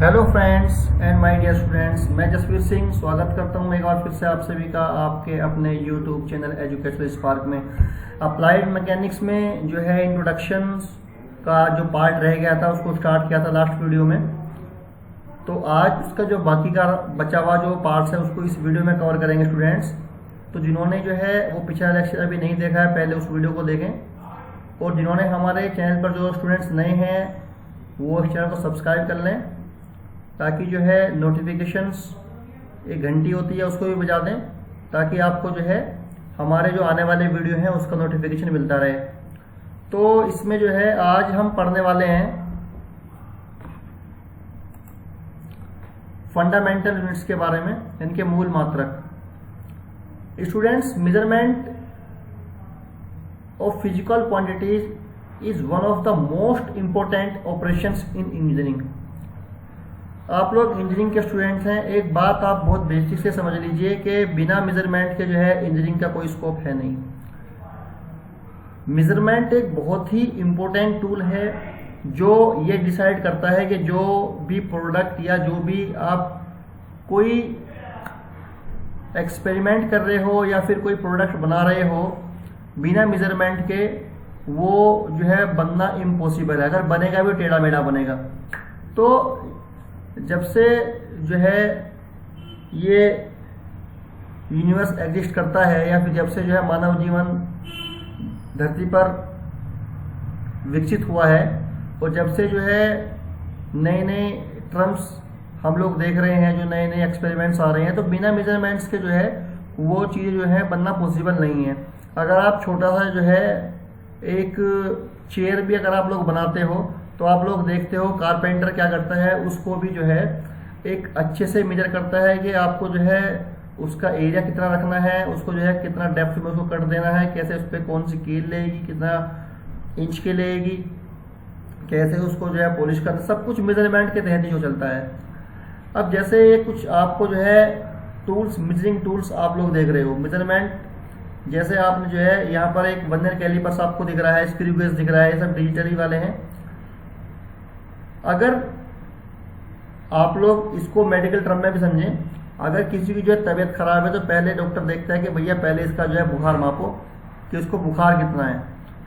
Hello friends and my dear students, मैं जसवीर सिंह स्वागत करता हूं एक बार फिर से आप सभी का आपके अपने यूट्यूब चैनल एजुकेशनल स्पार्क में। अप्लाइड मैकेनिक्स में जो है इंट्रोडक्शंस का जो पार्ट रह गया था उसको स्टार्ट किया था लास्ट वीडियो में। तो आज उसका जो बाकी का बचा हुआ जो पार्ट्स है उसको इस वीडियो में कवर करेंगे स्टूडेंट्स। तो जिन्होंने जो है वो पिछला लेक्चर अभी नहीं देखा है पहले उस वीडियो को देखें, और जिन्होंने हमारे चैनल पर जो स्टूडेंट्स नए हैं वो इस चैनल को सब्सक्राइब कर लें ताकि जो है नोटिफिकेशंस एक घंटी होती है उसको भी बजा दें ताकि आपको जो है हमारे जो आने वाले वीडियो हैं उसका नोटिफिकेशन मिलता रहे। तो इसमें जो है आज हम पढ़ने वाले हैं फंडामेंटल यूनिट्स के बारे में, इनके मूल मात्रक। Students, measurement of physical quantities is one of the most important operations in engineering. आप लोग इंजीनियरिंग के स्टूडेंट्स हैं, एक बात आप बहुत बेसिक से समझ लीजिए कि बिना मेजरमेंट के जो है इंजीनियरिंग का कोई स्कोप है नहीं। मेजरमेंट एक बहुत ही इम्पोर्टेंट टूल है जो ये डिसाइड करता है कि जो भी प्रोडक्ट या जो भी आप कोई एक्सपेरिमेंट कर रहे हो या फिर कोई प्रोडक्ट बना रहे हो, बिना मेजरमेंट के वो जो है बनना इम्पॉसिबल है। अगर बनेगा भी टेढ़ा मेढ़ा बनेगा। तो जब से जो है ये यूनिवर्स एग्जिस्ट करता है या फिर जब से जो है मानव जीवन धरती पर विकसित हुआ है और जब से जो है नए नए टर्म्स हम लोग देख रहे हैं, जो नए नए एक्सपेरिमेंट्स आ रहे हैं, तो बिना मेजरमेंट्स के जो है वो चीज़ जो है बनना पॉसिबल नहीं है। अगर आप छोटा सा जो है एक चेयर भी अगर आप लोग बनाते हो तो आप लोग देखते हो कारपेंटर क्या करता है, उसको भी जो है एक अच्छे से मेजर करता है कि आपको जो है उसका एरिया कितना रखना है, उसको जो है कितना डेप्थ में उसको कट देना है, कैसे उस पर कौन सी कील लेगी, कितना इंच की लेगी, कैसे उसको जो है पॉलिश करना, सब कुछ मेजरमेंट के तहत ही जो चलता है। अब जैसे ये कुछ आपको जो है टूल्स, मेजरिंग टूल्स आप लोग देख रहे हो, मेजरमेंट जैसे आपने जो है यहाँ पर एक वर्नियर कैलिपर्स आपको दिख रहा है, स्क्रू गेज दिख रहा है, ये सब डिजिटली वाले हैं। अगर आप लोग इसको मेडिकल टर्म में भी समझें, अगर किसी की जो है तबीयत खराब है तो पहले डॉक्टर देखता है कि भैया पहले इसका जो है बुखार मापो कि उसको बुखार कितना है,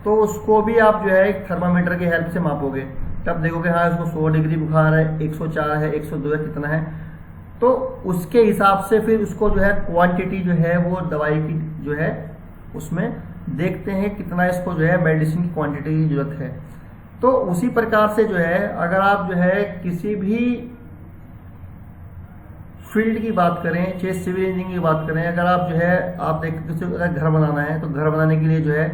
तो उसको भी आप जो है एक थर्मामीटर की हेल्प से मापोगे। तब देखोगे हाँ इसको 100 डिग्री बुखार है, 104 है, 102 है, कितना है, तो उसके हिसाब से फिर उसको जो है क्वांटिटी जो है वो दवाई की जो है उसमें देखते हैं कितना इसको जो है मेडिसिन की क्वांटिटी की जरूरत है। तो उसी प्रकार से जो है अगर आप जो है किसी भी फील्ड की बात करें, चाहे सिविल इंजीनियरिंग की बात करें, अगर आप जो है आप देखते किसी अगर घर बनाना है तो घर बनाने के लिए जो है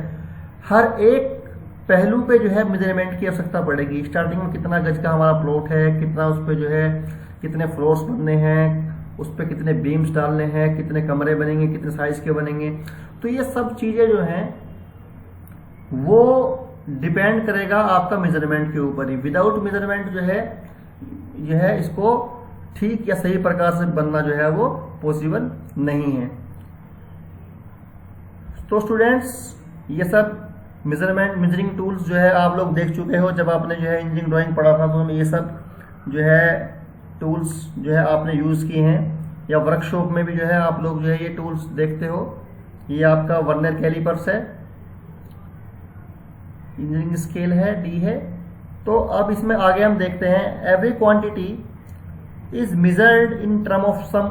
हर एक पहलू पे जो है मेजरमेंट की आवश्यकता पड़ेगी। स्टार्टिंग में कितना गज का हमारा प्लॉट है, कितना उस पर जो है कितने फ्लोर्स बनने हैं, उस पर कितने बीम्स डालने हैं, कितने कमरे बनेंगे, कितने साइज के बनेंगे, तो ये सब चीज़ें जो हैं वो डिपेंड करेगा आपका मेजरमेंट के ऊपर ही। विदाउट मेजरमेंट जो है इसको ठीक या सही प्रकार से बनना जो है वो पॉसिबल नहीं है। तो स्टूडेंट्स, ये सब मेजरिंग टूल्स जो है आप लोग देख चुके हो। जब आपने जो है इंजीनियरिंग ड्राइंग पढ़ा था तो ये सब जो है टूल्स जो है आपने यूज़ किए हैं, या वर्कशॉप में भी जो है आप लोग जो है ये टूल्स देखते हो। ये आपका वर्नियर कैलिपर्स है, इंजीनियरिंग स्केल है, डी है। तो अब इसमें आगे हम देखते हैं every quantity is measured in term of some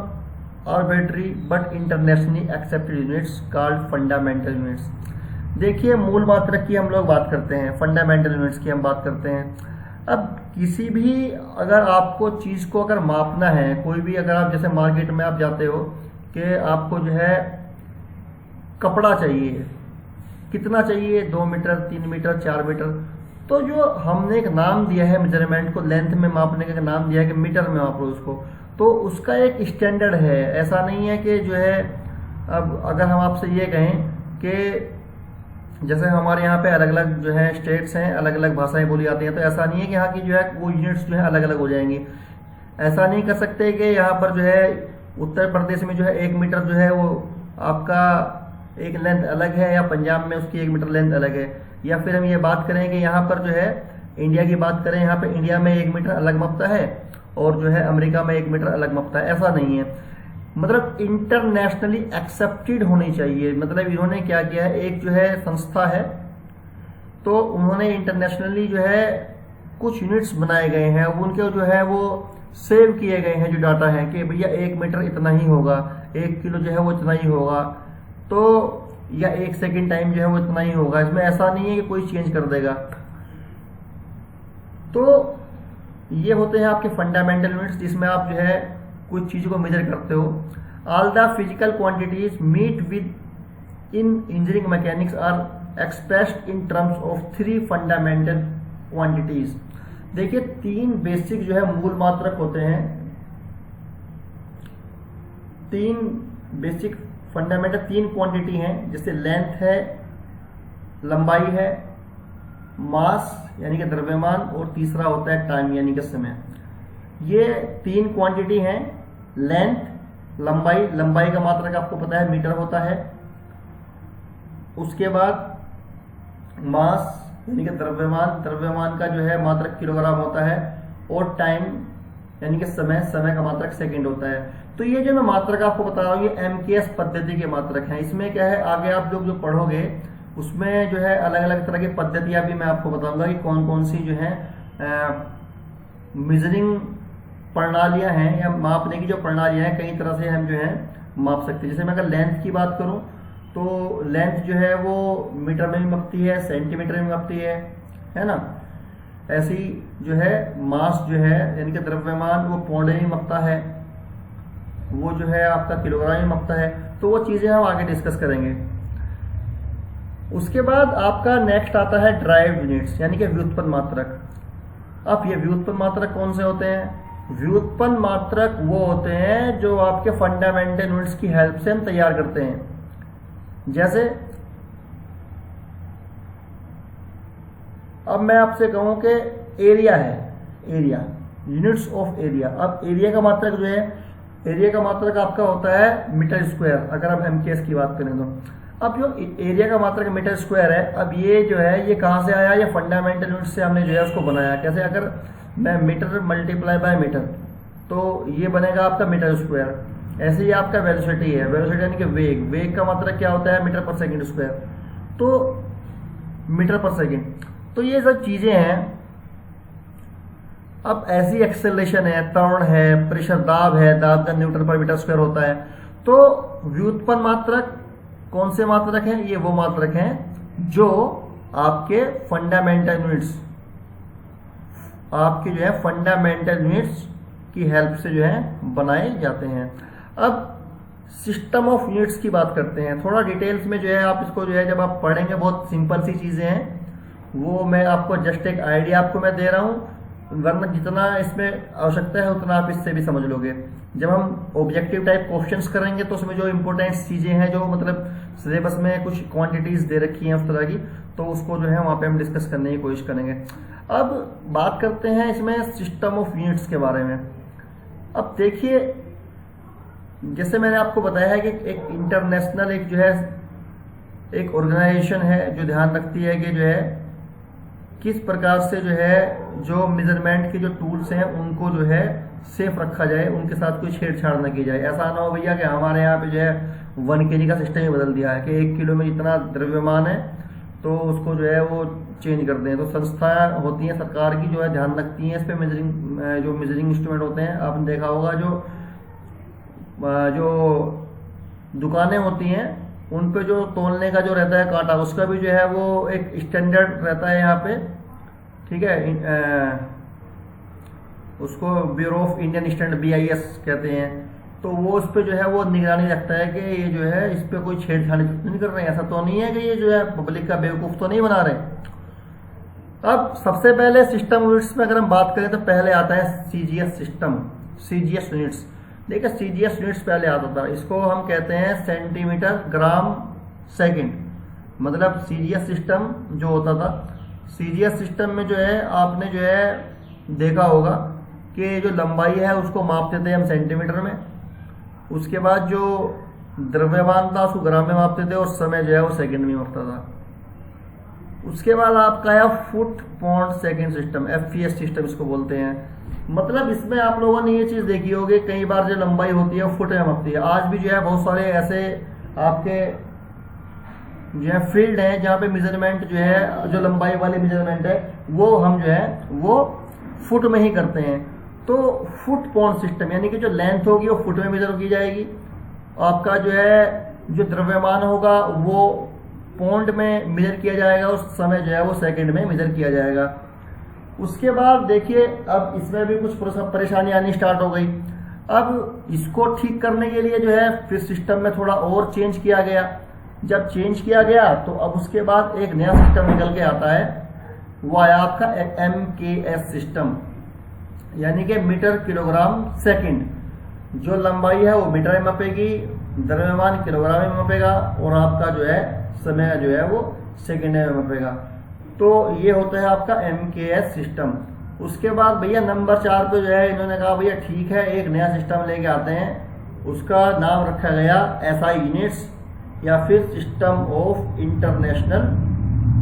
arbitrary but internationally accepted units called fundamental units. देखिए, मूल मात्रक की हम लोग बात करते हैं, फंडामेंटल यूनिट्स की हम बात करते हैं। अब किसी भी अगर आपको चीज़ को अगर मापना है, कोई भी अगर आप जैसे मार्केट में आप जाते हो कि आपको जो है कपड़ा चाहिए, कितना चाहिए, 2 मीटर, 3 मीटर, 4 मीटर, तो जो हमने एक नाम दिया है मेजरमेंट को लेंथ में मापने का नाम दिया है कि मीटर में माप लो उसको, तो उसका एक स्टैंडर्ड है। ऐसा नहीं है कि जो है अब अगर हम आपसे ये कहें कि जैसे हमारे यहाँ पे अलग अलग जो है स्टेट्स हैं, अलग अलग भाषाएं बोली जाती हैं, तो ऐसा नहीं है कि यहाँ की जो है वो यूनिट्स जो है अलग अलग हो जाएंगी। ऐसा नहीं कर सकते कि यहाँ पर जो है उत्तर प्रदेश में जो है 1 मीटर जो है वो आपका एक लेंथ अलग है, या पंजाब में उसकी 1 मीटर लेंथ अलग है। या फिर हम ये बात करें कि यहाँ पर जो है इंडिया की बात करें, यहाँ पे इंडिया में 1 मीटर अलग मापता है और जो है अमेरिका में 1 मीटर अलग मापता है, ऐसा नहीं है। मतलब इंटरनेशनली एक्सेप्टेड होनी चाहिए। मतलब इन्होंने क्या किया है, एक जो है संस्था है, तो उन्होंने इंटरनेशनली जो है कुछ यूनिट्स बनाए गए हैं, उनके जो है वो सेव किए गए हैं जो डाटा है कि भैया 1 मीटर इतना ही होगा, 1 किलो जो है वो इतना ही होगा, तो या 1 सेकेंड टाइम जो है वो इतना ही होगा। इसमें ऐसा नहीं है कि कोई चेंज कर देगा। तो ये होते हैं आपके फंडामेंटल यूनिट्स, जिसमें आप जो है कुछ चीज़ों को मेजर करते हो। All the physical quantities meet with in engineering mechanics are expressed in terms of 3 fundamental quantities. देखिए 3 बेसिक जो है मूल मात्रक होते हैं, 3 बेसिक फंडामेंटल 3 क्वांटिटी हैं, जैसे लेंथ है, लंबाई है, मास यानी कि द्रव्यमान, और तीसरा होता है टाइम यानी कि समय। ये 3 क्वांटिटी हैं। लेंथ लंबाई, लंबाई का मात्रक आपको पता है मीटर होता है। उसके बाद मास यानी कि द्रव्यमान, द्रव्यमान का जो है मात्रक किलोग्राम होता है। और टाइम यानी कि समय, समय का मात्रक सेकंड होता है। तो ये जो मैं मात्रक आपको बता रहा हूँ ये एमकेएस पद्धति के मात्रक हैं। इसमें क्या है, आगे आप लोग जो पढ़ोगे उसमें जो है अलग अलग तरह की पद्धतियां भी मैं आपको बताऊंगा कि कौन कौन सी जो है मेजरिंग प्रणालियां हैं या मापने की जो प्रणालियां हैं, कई तरह से हम जो है माप सकते हैं। जैसे मैं अगर लेंथ की बात करूं तो लेंथ जो है वो मीटर में भी मापती है, सेंटीमीटर में मापती है ना। ऐसी जो है मास जो है यानी कि द्रव्यमान वो पौंड में मापता है, वो जो है आपका किलोग्राम में मापता है। तो वो चीजें हम आगे डिस्कस करेंगे। उसके बाद आपका नेक्स्ट आता है ड्राइव यूनिट्स यानी कि व्युत्पन्न मात्रक। अब ये व्युत्पन्न मात्रक कौन से होते हैं? व्युत्पन्न मात्रक वो होते हैं जो आपके फंडामेंटल यूनिट्स की हेल्प से हम तैयार करते हैं। जैसे अब मैं आपसे कहूं कि एरिया है, एरिया यूनिट्स ऑफ एरिया। अब एरिया का मात्रक जो है, एरिया का मात्रक आपका होता है मीटर स्क्वायर, अगर हम एमकेएस की बात करें तो। अब जो एरिया का मात्रक मीटर स्क्वायर है, अब ये जो है ये कहां से आया? ये फंडामेंटल यूनिट से हमने जो है उसको बनाया। कैसे? अगर मैं मीटर मल्टीप्लाई बाय मीटर तो ये बनेगा आपका मीटर स्क्वायर। ऐसे ही आपका वेलोसिटी है, वेलोसिटी यानी कि वेग, वेग का मात्रक क्या होता है? मीटर पर सेकंड स्क्वायर, तो मीटर पर सेकंड। तो ये सब चीजें हैं। अब ऐसी एक्सेलरेशन है, त्वरण है, प्रेशर दाब है, दाब का न्यूटन पर मीटर स्क्वायर होता है। तो व्युत्पन्न मात्रक कौन से मात्रक हैं? ये वो मात्रक हैं जो आपके फंडामेंटल यूनिट्स, आपके जो है फंडामेंटल यूनिट्स की हेल्प से जो है बनाए जाते हैं। अब सिस्टम ऑफ यूनिट्स की बात करते हैं थोड़ा डिटेल्स में। जो है आप इसको जो है जब आप पढ़ेंगे, बहुत सिंपल सी चीजें हैं, वो मैं आपको जस्ट एक आइडिया आपको मैं दे रहा हूँ, वरना जितना इसमें आवश्यकता है उतना आप इससे भी समझ लोगे। जब हम ऑब्जेक्टिव टाइप क्वेश्चंस करेंगे तो उसमें जो इंपॉर्टेंट चीजें हैं, जो मतलब सिलेबस में कुछ क्वांटिटीज दे रखी हैं उस तरह की, तो उसको जो है वहां पे हम डिस्कस करने की कोशिश करेंगे। अब बात करते हैं इसमें सिस्टम ऑफ यूनिट्स के बारे में। अब देखिए, जैसे मैंने आपको बताया है कि एक इंटरनेशनल एक जो है एक ऑर्गेनाइजेशन है जो ध्यान रखती है कि जो है किस प्रकार से जो है जो मेजरमेंट के जो टूल्स हैं उनको जो है सेफ रखा जाए, उनके साथ कोई छेड़छाड़ न की जाए। ऐसा ना हो भैया कि हमारे यहाँ पे जो है 1 kg का सिस्टम ही बदल दिया है कि 1 किलो में इतना द्रव्यमान है तो उसको जो है वो चेंज कर दें। तो संस्थाएं होती हैं सरकार की जो है ध्यान रखती हैं इस पे, मेजरिंग जो मेजरिंग इंस्ट्रूमेंट होते हैं। आपने देखा होगा जो दुकानें होती हैं उन पे जो तोलने का जो रहता है कांटा, उसका भी जो है वो एक स्टैंडर्ड रहता है यहाँ पे, ठीक है। उसको bureau of Indian standard BIS कहते हैं। तो वो उस पे जो है वो निगरानी रखता है कि ये जो है इस पे कोई छेड़छाड़ नहीं कर रहे हैं। ऐसा तो नहीं है कि ये जो है पब्लिक का बेवकूफ तो नहीं बना रहे। अब सबसे पहले सिस्टम यूनिट्स में अगर हम बात करें तो पहले आता है CGS सिस्टम, CGS यूनिट्स। देखिए CGS यूनिट्स पहले आता था, इसको हम कहते हैं सेंटीमीटर ग्राम सेकंड। मतलब CGS सिस्टम जो होता था, CGS सिस्टम में जो है आपने जो है देखा होगा कि जो लंबाई है उसको मापते थे हम सेंटीमीटर में, उसके बाद जो द्रव्यमान था उसको ग्राम में मापते थे, और समय जो है वो सेकंड में मापता था। उसके बाद आपका आया foot pond second system, FPS system इसको बोलते हैं। मतलब इसमें आप लोगों ने ये चीज देखी होगी, कई बार जो लंबाई होती है वो फुट में मापती है। आज भी जो है बहुत सारे ऐसे आपके जो है फील्ड है जहाँ पे मेजरमेंट जो है, जो लंबाई वाली मेजरमेंट है वो हम जो है वो फुट में ही करते हैं। तो फुट पॉन्ड सिस्टम यानी कि जो लेंथ होगी वो फुट में मेजर की जाएगी, आपका जो है जो द्रव्यमान होगा वो पौंड में मेजर किया जाएगा, उस समय जो है वो सेकंड में मेजर किया जाएगा। उसके बाद देखिए अब इसमें भी कुछ परेशानी आनी स्टार्ट हो गई। अब इसको ठीक करने के लिए जो है फिर सिस्टम में थोड़ा और चेंज किया गया। जब चेंज किया गया तो अब उसके बाद एक नया सिस्टम निकल के आता है, वो आया आपका MKS सिस्टम, यानी कि मीटर किलोग्राम सेकंड। जो लंबाई है वो मीटर में मापेगी, द्रव्यमान किलोग्राम में मापेगा और आपका जो है समय जो है वो सेकंड में मापेगा। तो ये होता है आपका MKS सिस्टम। उसके बाद भैया नंबर 4 पे जो है इन्होंने कहा भैया ठीक है एक नया सिस्टम लेके आते हैं, उसका नाम रखा गया SI यूनिट्स या फिर सिस्टम ऑफ इंटरनेशनल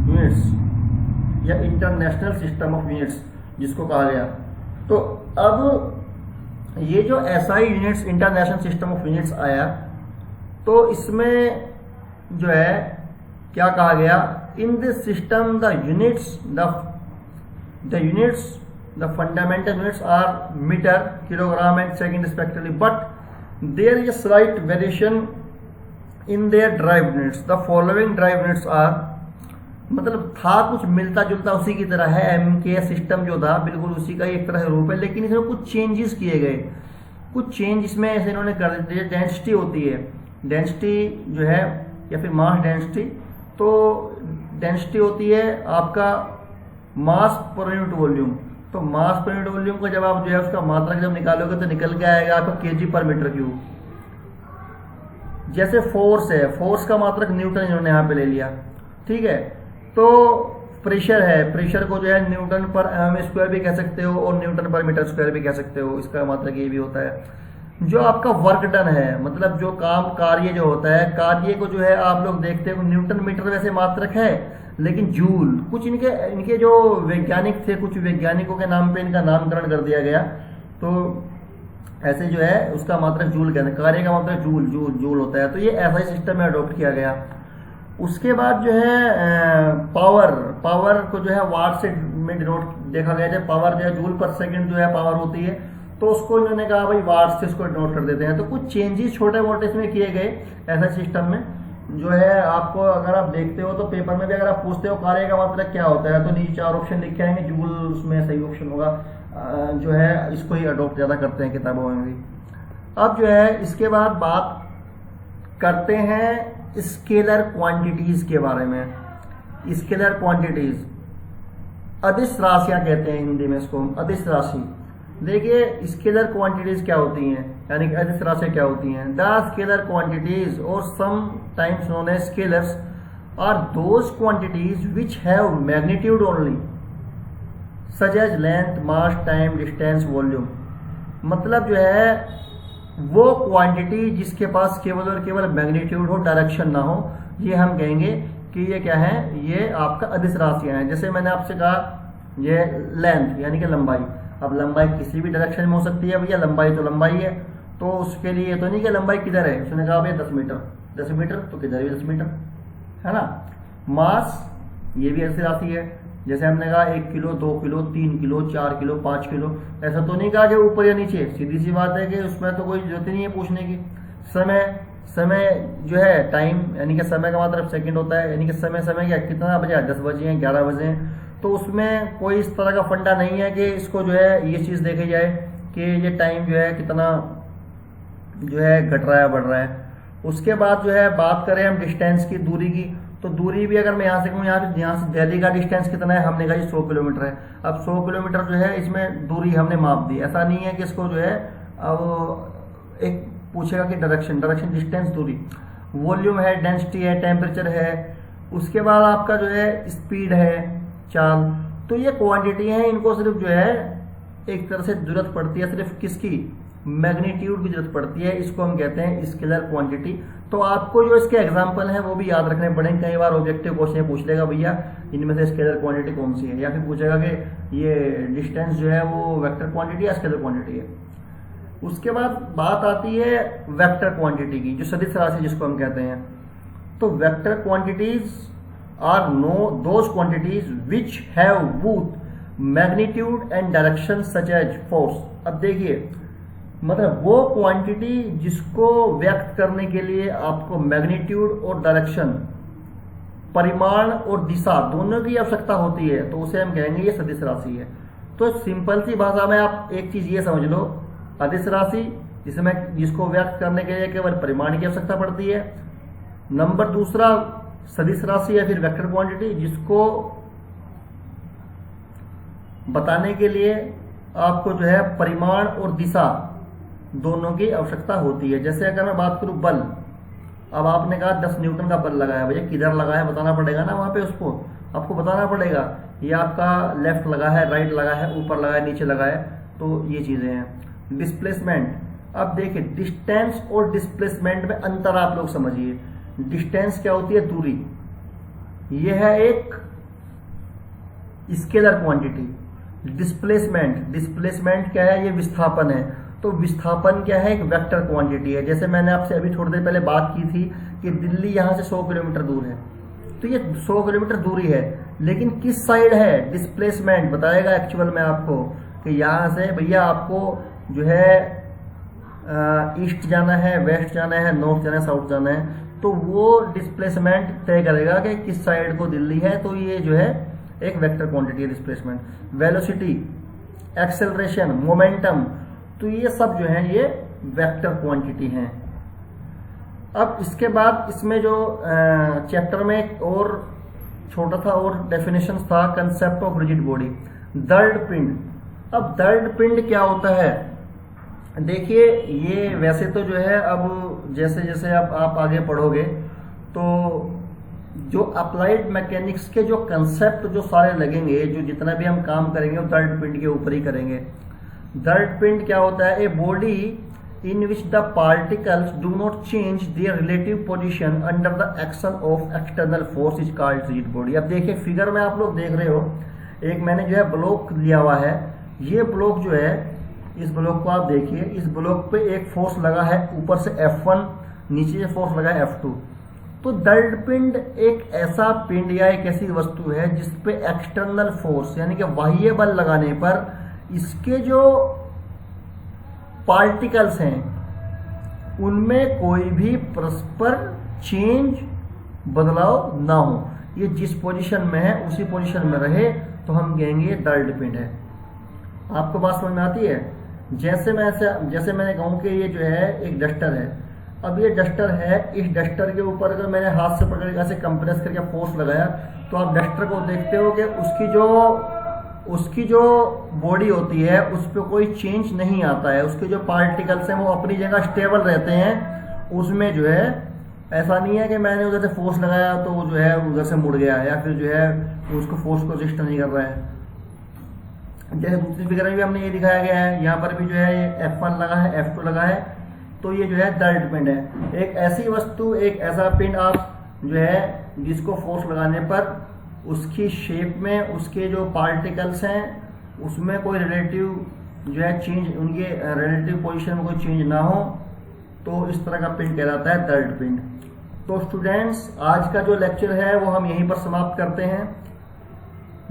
यूनिट्स या इंटरनेशनल सिस्टम ऑफ यूनिट्स जिसको कहा गया। तो अब ये जो SI units international system of units आया तो इसमें जो है क्या कहा गया, in this system the fundamental units are metre, kilogram and second respectively, but there is slight variation in their derived units. The following derived units are, मतलब था कुछ मिलता जुलता उसी की तरह है, MKS सिस्टम जो था बिल्कुल उसी का एक तरह रूप है, लेकिन इसमें कुछ चेंजेस किए गए। कुछ चेंज इसमें ऐसे इन्होंने कर दिए। डेंसिटी होती है, डेंसिटी जो है या फिर मास डेंसिटी, तो डेंसिटी होती है आपका मास पर यूनिट वॉल्यूम। तो मास पर यूनिट वॉल्यूम को जब आप जो है उसका मात्रक जब निकालोगे तो निकल के आएगा आपका kg पर मीटर क्यूब। जैसे फोर्स है, फोर्स का मात्रक न्यूटन इन्होंने यहाँ पे ले लिया, ठीक है। तो प्रेशर है, प्रेशर को जो है न्यूटन पर mm² भी कह सकते हो और न्यूटन पर मीटर स्क्वायर भी कह सकते हो, इसका मात्रक ये भी होता है। जो आपका वर्क डन है, मतलब जो काम कार्य जो होता है, कार्य को जो है आप लोग देखते हो न्यूटन मीटर वैसे मात्रक है, लेकिन जूल कुछ इनके जो वैज्ञानिक थे, कुछ वैज्ञानिकों के नाम पे इनका नामकरण कर दिया गया। तो ऐसे जो है उसका मात्रक जूल कहते हैं, कार्य का मात्रक जूल होता है। तो ये ऐसा ही सिस्टम में अडॉप्ट किया गया। उसके बाद जो है पावर को जो है वाट से में डिनोट देखा गया है। पावर जो है जूल पर सेकंड जो है पावर होती है, तो उसको इन्होंने कहा भाई वाट से इसको डिनोट कर देते हैं। तो कुछ चेंजेस छोटे मोटे इसमें किए गए ऐसा सिस्टम में जो है। आपको अगर आप देखते हो तो पेपर में भी अगर आप पूछते हो कार्य का मात्रक क्या होता है तो नीचे 4 ऑप्शन लिखे आएंगे, जूल उसमें सही ऑप्शन होगा। जो है इसको ही अडॉप्ट ज्यादा करते हैं किताबों में भी। अब जो है इसके बाद बात करते हैं स्केलर क्वांटिटीज के बारे में। स्केलर क्वांटिटीज अदिश राशियां कहते हैं हिंदी में इसको, अदिश राशि। देखिए स्केलर क्वांटिटीज क्या होती हैं, यानी कि अदिश राशियां क्या होती हैं। द स्केलर क्वांटिटीज और sometimes known as scalars are those quantities which have magnitude only such as length, mass, time, distance, volume. मतलब जो है वो क्वांटिटी जिसके पास केवल और केवल मैग्नीट्यूड हो, डायरेक्शन ना हो, ये हम कहेंगे कि ये क्या है, ये आपका अदिश राशियां हैं। जैसे मैंने आपसे कहा ये लेंथ यानी कि लंबाई। अब लंबाई किसी भी डायरेक्शन में हो सकती है भैया, लंबाई तो लंबाई है। तो उसके लिए तो नहीं कि लंबाई किधर है, उसने कहा भैया 10 मीटर, 10 मीटर तो किधर भी 10 मीटर, है ना। मास ये भी ऐसी राशि है, जैसे हमने कहा 1 kilo, 2 kilo, 3 kilo, 4 kilo, 5 kilo. ऐसा तो नहीं कहा कि ऊपर या नीचे, सीधी सी बात है कि उसमें तो कोई जरूरत नहीं है पूछने की। समय जो है टाइम, यानी कि समय का मतलब सेकंड होता है, यानी कि समय क्या कितना बजे, 10 बजे हैं, 11 बजे हैं। तो उसमें कोई इस तरह का फंडा नहीं है कि इसको जो है ये चीज देखी जाए कि ये टाइम जो है कितना जो है घट रहा है बढ़ रहा है। उसके बाद जो है बात करें हम डिस्टेंस की, दूरी की, तो दूरी भी अगर मैं यहाँ से कहूँ, यहाँ से दिल्ली का डिस्टेंस कितना है, हमने कहा 100 किलोमीटर है। अब 100 किलोमीटर जो है इसमें दूरी हमने माप दी। ऐसा नहीं है कि इसको जो है अब एक पूछेगा कि डायरेक्शन डिस्टेंस, दूरी, वॉल्यूम है, डेंसिटी है, टेम्परेचर है। उसके बाद आपका जो है स्पीड है, चाल। तो ये क्वांटिटी है, इनको सिर्फ जो है एक तरह से जरूरत पड़ती है सिर्फ किसकी, मैग्नीट्यूड की जरूरत पड़ती है। इसको हम कहते हैं स्केलर क्वांटिटी। तो आपको जो इसके एग्जांपल हैं वो भी याद रखने पड़ेंगे। कई बार ऑब्जेक्टिव क्वेश्चन पूछ लेगा भैया इनमें से स्केलर क्वांटिटी कौन सी है, या फिर पूछेगा कि ये डिस्टेंस जो है वो वेक्टर क्वांटिटी या स्केलर क्वांटिटी है। उसके बाद बात आती है वेक्टर क्वांटिटी की, जो सदिश राशि जिसको हम कहते हैं। तो vector quantities are those quantities which have both magnitude and direction such as force. अब देखिए, मतलब वो क्वांटिटी जिसको व्यक्त करने के लिए आपको मैग्नीट्यूड और डायरेक्शन, परिमाण और दिशा दोनों की आवश्यकता होती है, तो उसे हम कहेंगे ये सदिश राशि है। तो सिंपल सी भाषा में आप एक चीज ये समझ लो, अदिश राशि जिसको व्यक्त करने के लिए केवल परिमाण की आवश्यकता पड़ती है। नंबर दूसरा सदिश राशि या फिर वेक्टर क्वांटिटी जिसको बताने के लिए आपको जो है परिमाण और दिशा दोनों की आवश्यकता होती है। जैसे अगर मैं बात करूं बल, अब आपने कहा 10 न्यूटन का बल लगाया, भैया किधर लगा है बताना पड़ेगा ना, वहां पे उसको आपको बताना पड़ेगा, ये आपका लेफ्ट लगा है, राइट लगा है, ऊपर लगा है, नीचे लगा है, तो ये चीजें हैं। डिस्प्लेसमेंट, अब देखिए डिस्टेंस और डिस्प्लेसमेंट में अंतर आप लोग समझिए। डिस्टेंस क्या होती है? दूरी। यह है एक स्केलर क्वांटिटी। डिस्प्लेसमेंट क्या है? ये विस्थापन है। तो विस्थापन क्या है? एक वेक्टर क्वांटिटी है। जैसे मैंने आपसे अभी थोड़ी देर पहले बात की थी कि दिल्ली यहां से 100 किलोमीटर दूर है, तो ये 100 किलोमीटर दूरी है, लेकिन किस साइड है? डिस्प्लेसमेंट बताएगा एक्चुअल में आपको कि यहां से भैया आपको जो है ईस्ट जाना है, वेस्ट जाना है, नॉर्थ जाना है, साउथ जाना है, तो वो डिस्प्लेसमेंट तय करेगा कि किस साइड को दिल्ली है। तो ये जो है एक वेक्टर क्वांटिटी है डिस्प्लेसमेंट। वेलोसिटी, एक्सेलरेशन, मोमेंटम, तो ये सब जो है ये वेक्टर क्वांटिटी हैं। अब इसके बाद इसमें जो चैप्टर में एक और छोटा था और डेफिनेशन था, concept of rigid body, third पिंड। अब दर्ड पिंड क्या होता है? देखिए, ये वैसे तो जो है अब जैसे जैसे अब आप आगे पढ़ोगे तो जो अप्लाइड मैकेनिक्स के जो कंसेप्ट जो सारे लगेंगे, जो जितना भी हम काम करेंगे वो दर्ड पिंड के ऊपर ही करेंगे। दर्ड पिंड क्या होता है? A body in which the particles do not change their relative position under the action of external force is called rigid body. अब देखिए फिगर में आप लोग देख रहे हो, एक मैंने जो है ब्लॉक लिया हुआ है। ये ब्लॉक जो है, इस ब्लॉक को आप देखिए, इस ब्लॉक पे एक फोर्स लगा है ऊपर से F1, नीचे से फोर्स लगा है F2। तो दर्ड पिंड एक ऐसा पिंड या एक ऐसी वस्तु है जिसपे एक्सटर्नल फोर्स यानी कि बाह्य बल लगाने पर इसके जो पार्टिकल्स हैं उनमें कोई भी परस्पर चेंज, बदलाव ना हो। ये जिस पोजीशन में है उसी पोजीशन में रहे तो हम कहेंगे दर्ड पिंड है। आपको बात समझ में आती है? जैसे मैंने कहूं कि ये जो है एक डस्टर है। अब ये डस्टर है, इस डस्टर के ऊपर अगर मैंने हाथ से पकड़ के ऐसे कंप्रेस करके फोर्स लगाया तो आप डस्टर को देखते हो कि उसकी जो बॉडी होती है उस पर कोई चेंज नहीं आता है। उसके जो पार्टिकल्स हैं वो अपनी जगह स्टेबल रहते हैं। उसमें जो है ऐसा नहीं है कि मैंने उधर से फोर्स लगाया तो वो जो है उधर से मुड़ गया या फिर जो है उसको फोर्स को रेजिस्ट नहीं कर रहा है। जैसे दूसरी फिगर में भी हमने ये दिखाया गया है, यहाँ पर भी जो है ये F1 लगा है, F2 लगा है, तो ये जो है दर्ड पिंड है। एक ऐसी वस्तु, एक ऐसा पिंड आप जो है जिसको फोर्स लगाने पर उसकी शेप में उसके जो पार्टिकल्स हैं उसमें कोई रिलेटिव जो है चेंज, उनके रिलेटिव पोजीशन में कोई चेंज ना हो, तो इस तरह का पिंड कहलाता है दर्ड पिंड। तो स्टूडेंट्स, आज का जो लेक्चर है वो हम यहीं पर समाप्त करते हैं।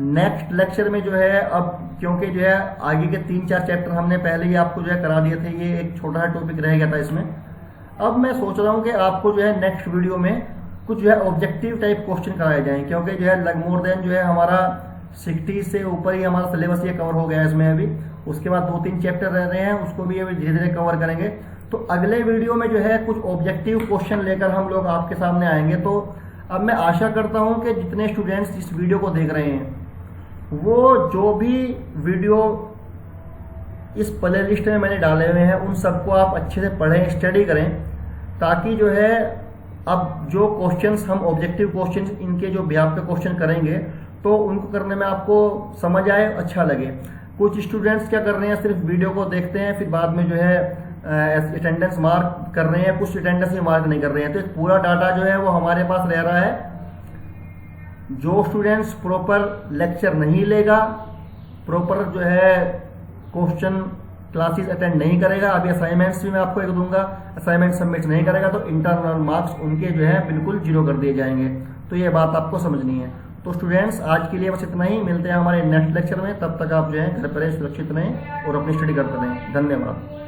नेक्स्ट लेक्चर में जो है, अब क्योंकि जो है आगे के 3-4 चैप्टर हमने पहले ही आपको जो है करा दिए थे, ये एक छोटा सा टॉपिक रह गया था इसमें। अब मैं सोच रहा हूँ कि आपको जो है नेक्स्ट वीडियो में कुछ जो है ऑब्जेक्टिव टाइप क्वेश्चन कराए जाएं, क्योंकि जो है मोर देन जो है हमारा 60 से ऊपर ही हमारा सिलेबस ये कवर हो गया है इसमें। अभी उसके बाद 2-3 चैप्टर रह रहे हैं, उसको भी अभी धीरे धीरे कवर करेंगे। तो अगले वीडियो में जो है कुछ ऑब्जेक्टिव क्वेश्चन लेकर हम लोग आपके सामने आएंगे। तो अब मैं आशा करता हूँ कि जितने स्टूडेंट्स इस वीडियो को देख रहे हैं वो जो भी वीडियो इस प्ले लिस्ट में मैंने डाले हुए हैं उन सबको आप अच्छे से पढ़ें, स्टडी करें, ताकि जो है अब जो क्वेश्चंस हम ऑब्जेक्टिव क्वेश्चंस इनके जो बिहाफ पे क्वेश्चन करेंगे तो उनको करने में आपको समझ आए, अच्छा लगे। कुछ स्टूडेंट्स क्या कर रहे हैं, सिर्फ वीडियो को देखते हैं, फिर बाद में जो है अटेंडेंस मार्क कर रहे हैं, कुछ अटेंडेंस भी मार्क नहीं कर रहे हैं। तो एक पूरा डाटा जो है वो हमारे पास रह रहा है। जो स्टूडेंट्स प्रॉपर लेक्चर नहीं लेगा प्रॉपर जो है क्वेश्चन क्लासेस अटेंड नहीं करेगा, अभी असाइनमेंट्स भी मैं आपको एक दूंगा, असाइनमेंट सबमिट नहीं करेगा तो इंटरनल मार्क्स उनके जो है बिल्कुल जीरो कर दिए जाएंगे। तो ये बात आपको समझनी है। तो स्टूडेंट्स आज के लिए बस इतना ही, मिलते हैं हमारे नेक्स्ट लेक्चर में। तब तक आप जो है घर पर सुरक्षित रहें और अपनी स्टडी करते रहें। धन्यवाद।